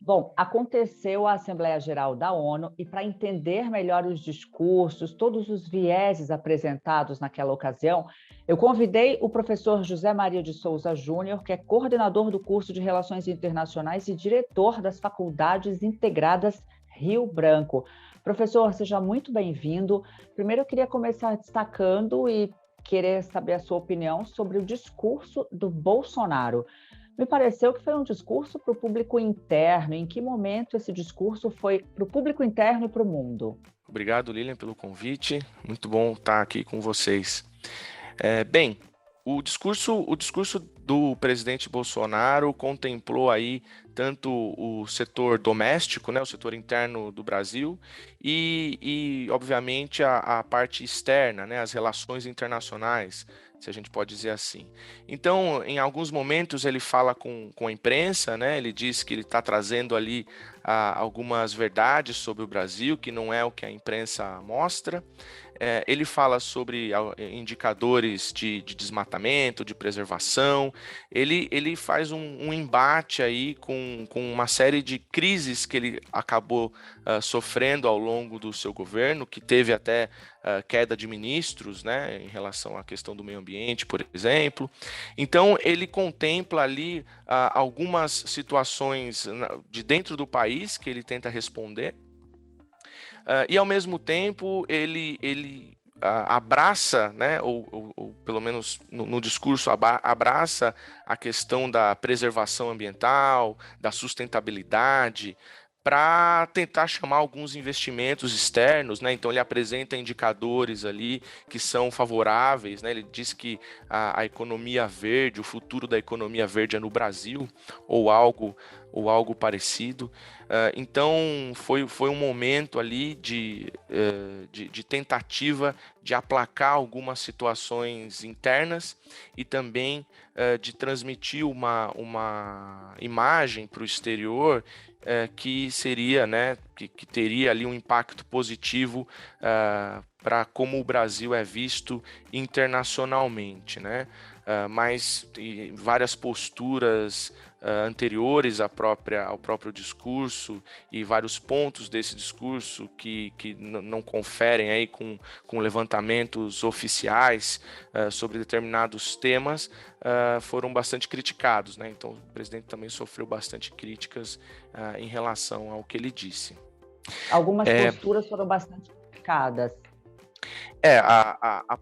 Bom, aconteceu a Assembleia Geral da ONU e para entender melhor os discursos, todos os vieses apresentados naquela ocasião, eu convidei o professor José Maria de Souza Júnior, que é coordenador do curso de Relações Internacionais e diretor das Faculdades Integradas Rio Branco. Professor, seja muito bem-vindo. Primeiro, eu queria começar destacando e querer saber a sua opinião sobre o discurso do Bolsonaro. Me pareceu que foi um discurso para o público interno. Em que momento esse discurso foi para o público interno e para o mundo? Obrigado, Lilian, pelo convite. Muito bom estar aqui com vocês. Bem, o discurso do presidente Bolsonaro contemplou aí tanto o setor doméstico, né, o setor interno do Brasil, obviamente, a parte externa, né, as relações internacionais, se a gente pode dizer assim. Então, em alguns momentos, ele fala com a imprensa, né, ele diz que ele está trazendo ali algumas verdades sobre o Brasil, que não é o que a imprensa mostra. Ele fala sobre indicadores de desmatamento, de preservação. Ele faz um embate aí com uma série de crises que ele acabou sofrendo ao longo do seu governo, que teve até queda de ministros, né, em relação à questão do meio ambiente, por exemplo. Então, ele contempla ali algumas situações de dentro do país que ele tenta responder. E ao mesmo tempo ele abraça, né, ou pelo menos no discurso abraça a questão da preservação ambiental, da sustentabilidade, para tentar chamar alguns investimentos externos, né? Então ele apresenta indicadores ali que são favoráveis, né? Ele diz que a economia verde, o futuro da economia verde é no Brasil, ou algo parecido. Então foi um momento ali de tentativa de aplacar algumas situações internas e também de transmitir uma imagem para o exterior que seria, né, que teria ali um impacto positivo para como o Brasil é visto internacionalmente, né? Mas várias posturas anteriores ao próprio discurso e vários pontos desse discurso que não conferem aí com levantamentos oficiais sobre determinados temas foram bastante criticados, né? Então o presidente também sofreu bastante críticas em relação ao que ele disse. Algumas posturas foram bastante criticadas. A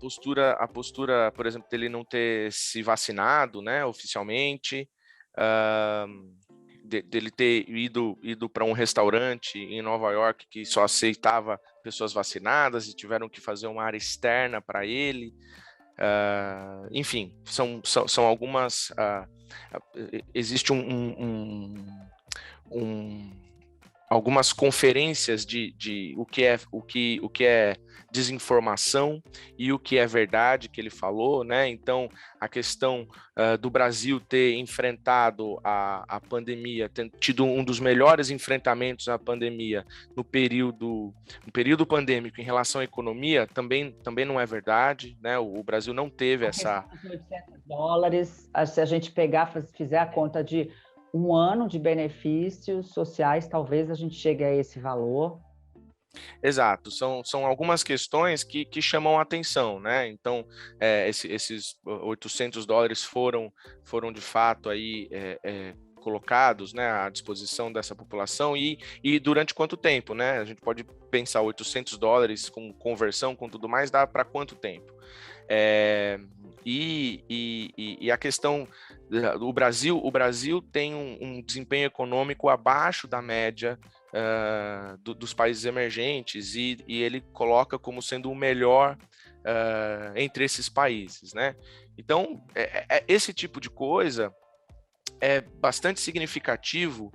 postura, por exemplo, dele não ter se vacinado, né, oficialmente, dele ter ido para um restaurante em Nova York que só aceitava pessoas vacinadas e tiveram que fazer uma área externa para ele. Enfim, são algumas. Existe algumas conferências de o que é desinformação e o que é verdade que ele falou, né? Então, a questão do Brasil ter enfrentado a pandemia, ter tido um dos melhores enfrentamentos à pandemia no período pandêmico em relação à economia, também não é verdade, né? O Brasil não teve A essa. questão de US$ 800, se a gente pegar, fizer a conta de um ano de benefícios sociais, talvez a gente chegue a esse valor. Exato, são algumas questões que chamam a atenção, né? Então, esses US$ 800 foram de fato aí colocados, né, à disposição dessa população e durante quanto tempo, né? A gente pode pensar US$ 800 com conversão, com tudo mais, dá para quanto tempo? E a questão do o Brasil tem um desempenho econômico abaixo da média dos países emergentes e ele coloca como sendo o melhor entre esses países, né? Então, esse tipo de coisa é bastante significativo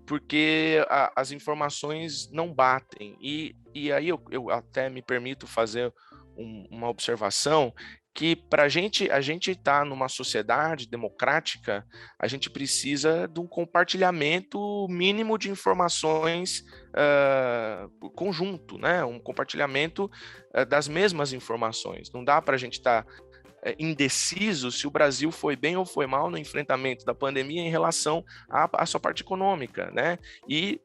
porque as informações não batem. E aí eu até me permito fazer uma observação que para a gente está numa sociedade democrática, a gente precisa de um compartilhamento mínimo de informações conjunto, né? Um compartilhamento das mesmas informações. Não dá para a gente estar indeciso se o Brasil foi bem ou foi mal no enfrentamento da pandemia em relação à sua parte econômica, né? E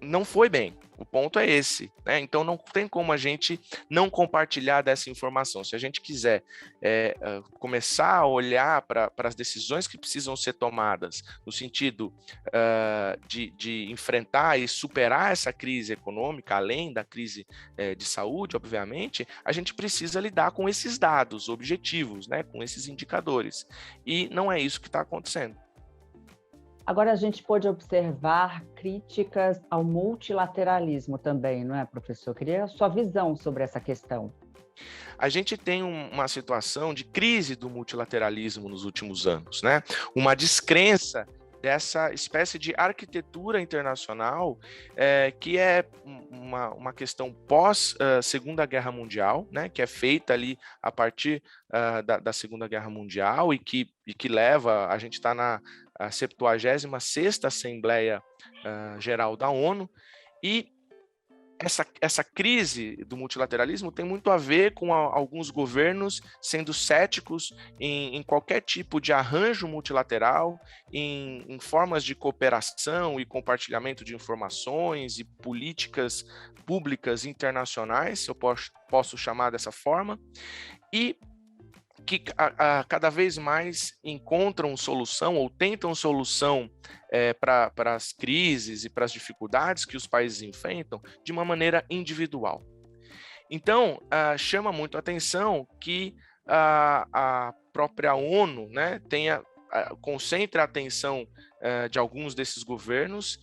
não foi bem. O ponto é esse, né? Então não tem como a gente não compartilhar dessa informação. Se a gente quiser começar a olhar para as decisões que precisam ser tomadas no sentido de enfrentar e superar essa crise econômica, além da crise de saúde, obviamente, a gente precisa lidar com esses dados objetivos, né? Com esses indicadores. E não é isso que está acontecendo. Agora, a gente pôde observar críticas ao multilateralismo também, não é, professor? Queria a sua visão sobre essa questão. A gente tem uma situação de crise do multilateralismo nos últimos anos, né? Uma descrença dessa espécie de arquitetura internacional que é uma questão pós Segunda Guerra Mundial, né? Que é feita ali a partir da Segunda Guerra Mundial e que leva, a gente está na 76ª Assembleia Geral da ONU, e essa crise do multilateralismo tem muito a ver com alguns governos sendo céticos em qualquer tipo de arranjo multilateral, em formas de cooperação e compartilhamento de informações e políticas públicas internacionais, se eu posso chamar dessa forma, e que cada vez mais encontram solução ou tentam solução para as crises e para as dificuldades que os países enfrentam de uma maneira individual. Então, chama muito a atenção que a própria ONU, né, concentra a atenção de alguns desses governos.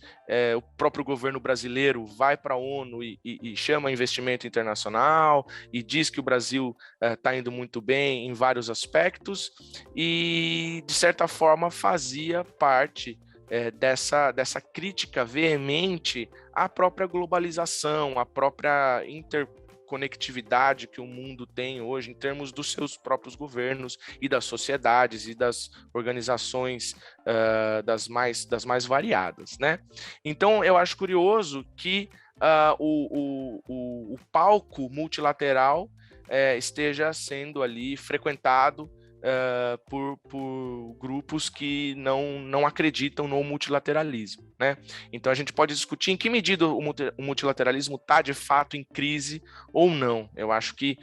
O próprio governo brasileiro vai para a ONU e chama investimento internacional e diz que o Brasil está indo muito bem em vários aspectos e, de certa forma, fazia parte dessa crítica veemente à própria globalização, à própria interconectividade que o mundo tem hoje em termos dos seus próprios governos e das sociedades e das organizações das mais variadas, né? Então, eu acho curioso que o palco multilateral esteja sendo ali frequentado por grupos que não acreditam no multilateralismo, né? Então a gente pode discutir em que medida o multilateralismo está de fato em crise ou não. Eu acho que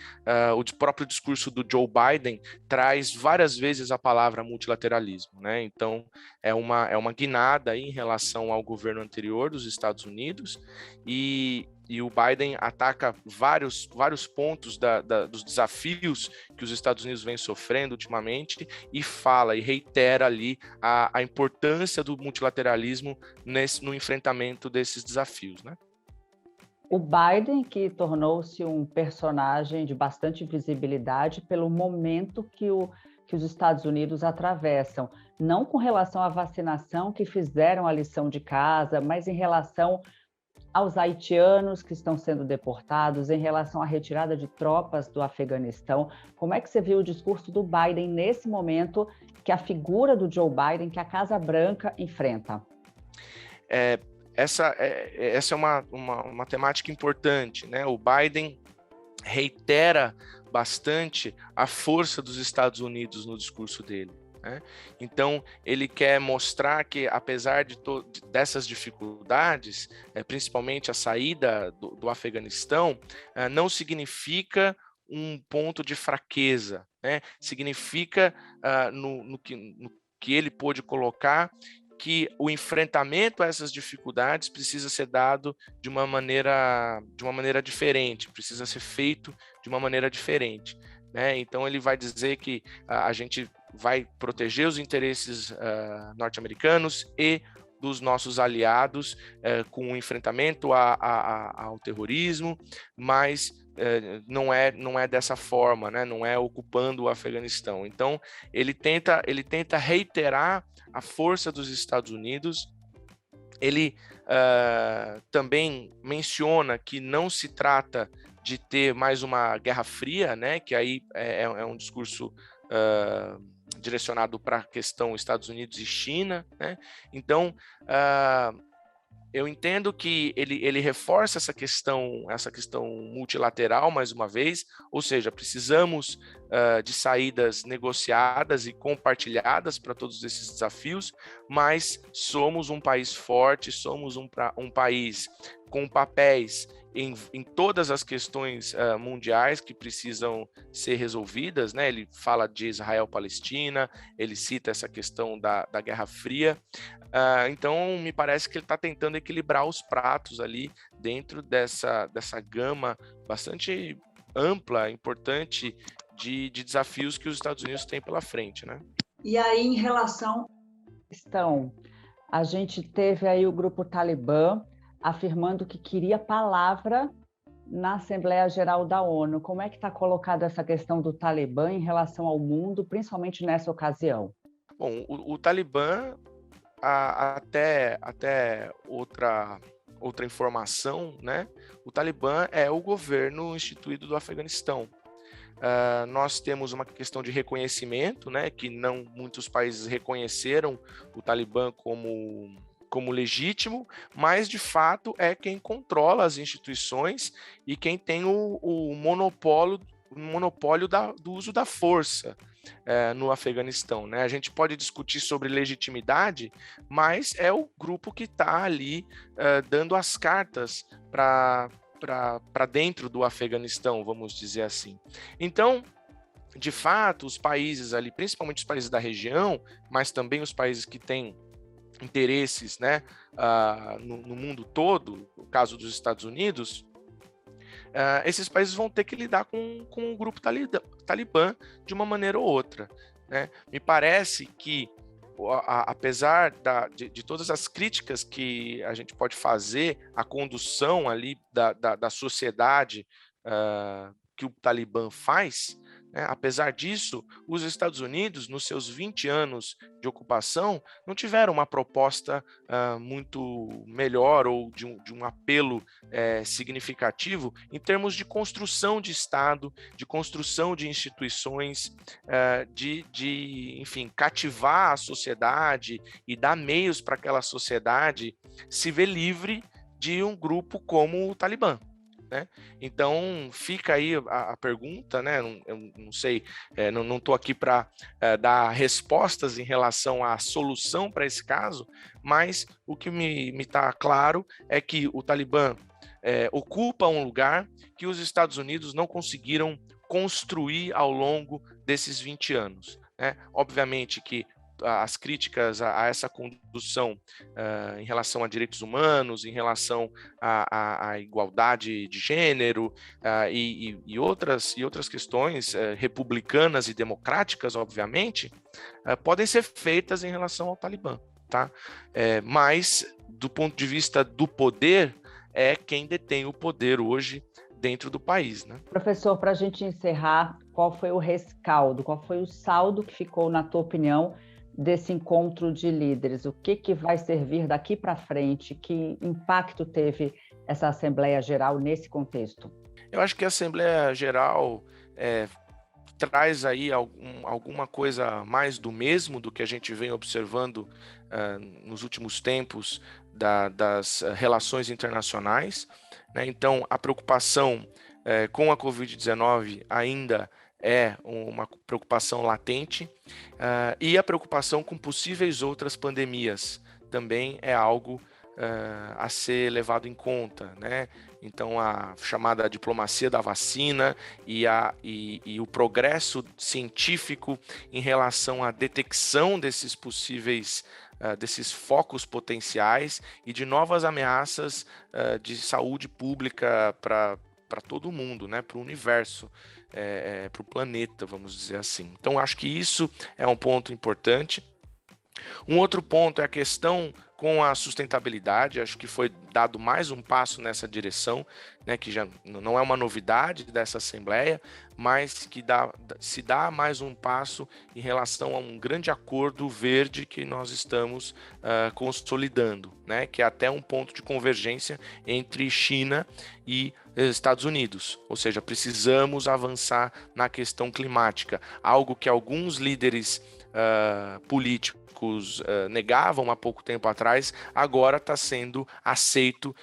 o próprio discurso do Joe Biden traz várias vezes a palavra multilateralismo, né? Então é uma guinada aí em relação ao governo anterior dos Estados Unidos e o Biden ataca vários pontos dos desafios que os Estados Unidos vêm sofrendo ultimamente e fala e reitera ali a importância do multilateralismo no enfrentamento desses desafios, né? O Biden, que tornou-se um personagem de bastante visibilidade pelo momento que os Estados Unidos atravessam, não com relação à vacinação, que fizeram a lição de casa, mas em relação aos haitianos que estão sendo deportados, em relação à retirada de tropas do Afeganistão. Como é que você viu o discurso do Biden nesse momento que a figura do Joe Biden, que a Casa Branca enfrenta? Essa é uma temática importante, né? O Biden reitera bastante a força dos Estados Unidos no discurso dele, né? Então, ele quer mostrar que, apesar dessas dificuldades, principalmente a saída do Afeganistão, não significa um ponto de fraqueza, né? Significa, no que ele pôde colocar, que o enfrentamento a essas dificuldades precisa ser dado de uma maneira diferente, precisa ser feito de uma maneira diferente, né? Então ele vai dizer que a gente vai proteger os interesses norte-americanos e dos nossos aliados com o enfrentamento ao terrorismo, mas não é dessa forma, né? Não é ocupando o Afeganistão. Então ele tenta reiterar a força dos Estados Unidos. Ele também menciona que não se trata de ter mais uma Guerra Fria, né? Que aí é um discurso direcionado para a questão Estados Unidos e China, né? Então eu entendo que ele reforça essa questão multilateral, mais uma vez, ou seja, precisamos de saídas negociadas e compartilhadas para todos esses desafios, mas somos um país forte, somos um país com papéis em todas as questões mundiais que precisam ser resolvidas, né? Ele fala de Israel-Palestina, ele cita essa questão da Guerra Fria, então me parece que ele está tentando equilibrar os pratos ali dentro dessa gama bastante ampla, importante de desafios que os Estados Unidos têm pela frente, né? E aí, em relação à questão, a gente teve aí o grupo Talibã afirmando que queria palavra na Assembleia Geral da ONU. Como é que está colocada essa questão do Talibã em relação ao mundo, principalmente nessa ocasião? Bom, o Talibã, até outra informação, né? O Talibã é o governo instituído do Afeganistão. Nós temos uma questão de reconhecimento, né? Que não muitos países reconheceram o Talibã como legítimo, mas de fato é quem controla as instituições e quem tem o monopólio do uso da força no Afeganistão, né? A gente pode discutir sobre legitimidade, mas é o grupo que está ali dando as cartas para dentro do Afeganistão, vamos dizer assim. Então, de fato, os países ali, principalmente os países da região, mas também os países que têm interesses, né, no mundo todo, no caso dos Estados Unidos, esses países vão ter que lidar com o grupo talibã de uma maneira ou outra, né? Me parece que, apesar de todas as críticas que a gente pode fazer à condução ali da sociedade que o Talibã faz, né? Apesar disso, os Estados Unidos, nos seus 20 anos de ocupação, não tiveram uma proposta muito melhor ou de um apelo significativo em termos de construção de Estado, de construção de instituições, enfim, cativar a sociedade e dar meios para aquela sociedade se ver livre de um grupo como o Talibã. Né? Então fica aí a pergunta, né? Eu não sei, não estou aqui para dar respostas em relação à solução para esse caso, mas o que me está claro é que o Talibã ocupa um lugar que os Estados Unidos não conseguiram construir ao longo desses 20 anos. Né? Obviamente que as críticas a essa condução em relação a direitos humanos, em relação à igualdade de gênero e outras questões republicanas e democráticas, obviamente, podem ser feitas em relação ao Talibã, tá? Mas, do ponto de vista do poder, é quem detém o poder hoje dentro do país, né? Professor, para a gente encerrar, qual foi o rescaldo, qual foi o saldo que ficou, na tua opinião, desse encontro de líderes? O que vai servir daqui para frente? Que impacto teve essa Assembleia Geral nesse contexto? Eu acho que a Assembleia Geral traz aí alguma coisa mais do mesmo do que a gente vem observando nos últimos tempos das relações internacionais, né? Então, a preocupação com a Covid-19 ainda é uma preocupação latente, e a preocupação com possíveis outras pandemias também é algo a ser levado em conta, né? Então, a chamada diplomacia da vacina e o progresso científico em relação à detecção desses possíveis desses focos potenciais e de novas ameaças de saúde pública para todo mundo, né? Para o universo, para o planeta, vamos dizer assim. Então, acho que isso é um ponto importante. Um outro ponto é a questão com a sustentabilidade. Acho que foi dado mais um passo nessa direção, né, que já não é uma novidade dessa Assembleia, mas que se dá mais um passo em relação a um grande acordo verde que nós estamos consolidando, né, que é até um ponto de convergência entre China e Estados Unidos. Ou seja, precisamos avançar na questão climática, algo que alguns líderes políticos políticos negavam há pouco tempo atrás, agora está sendo aceito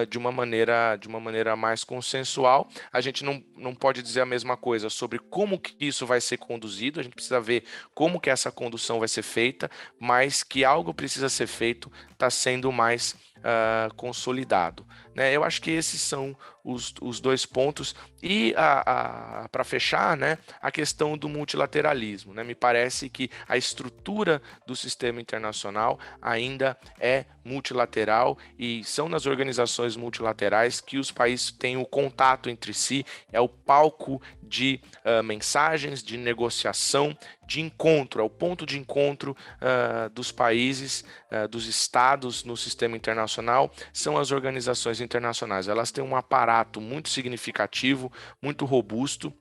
de uma maneira mais consensual. A gente não pode dizer a mesma coisa sobre como que isso vai ser conduzido, a gente precisa ver como que essa condução vai ser feita, mas que algo precisa ser feito está sendo mais consolidado, né? Eu acho que esses são os dois pontos. E para fechar, né, a questão do multilateralismo, né? Me parece que a estrutura do sistema internacional ainda é multilateral e são nas organizações multilaterais que os países têm o contato entre si, é o palco de mensagens, de negociação, de encontro, é o ponto de encontro dos países, dos estados no sistema internacional, são as organizações internacionais. Elas têm um aparato muito significativo, muito robusto,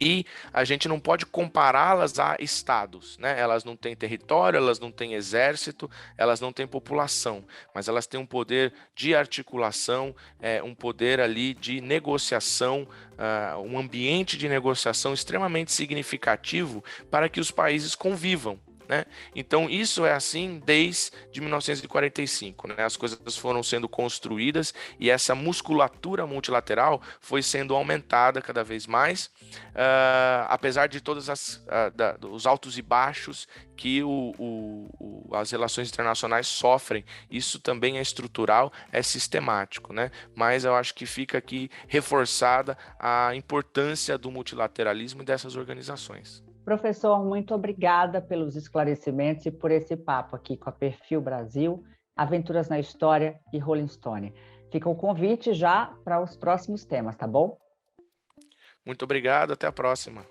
e a gente não pode compará-las a estados, né? Elas não têm território, elas não têm exército, elas não têm população, mas elas têm um poder de articulação, um poder ali de negociação, um ambiente de negociação extremamente significativo para que os países convivam, né? Então, isso é assim desde 1945, né? As coisas foram sendo construídas e essa musculatura multilateral foi sendo aumentada cada vez mais, apesar de todos os altos e baixos que as relações internacionais sofrem. Isso também é estrutural, é sistemático, né? Mas eu acho que fica aqui reforçada a importância do multilateralismo e dessas organizações. Professor, muito obrigada pelos esclarecimentos e por esse papo aqui com a Perfil Brasil, Aventuras na História e Rolling Stone. Fica o convite já para os próximos temas, tá bom? Muito obrigado, até a próxima.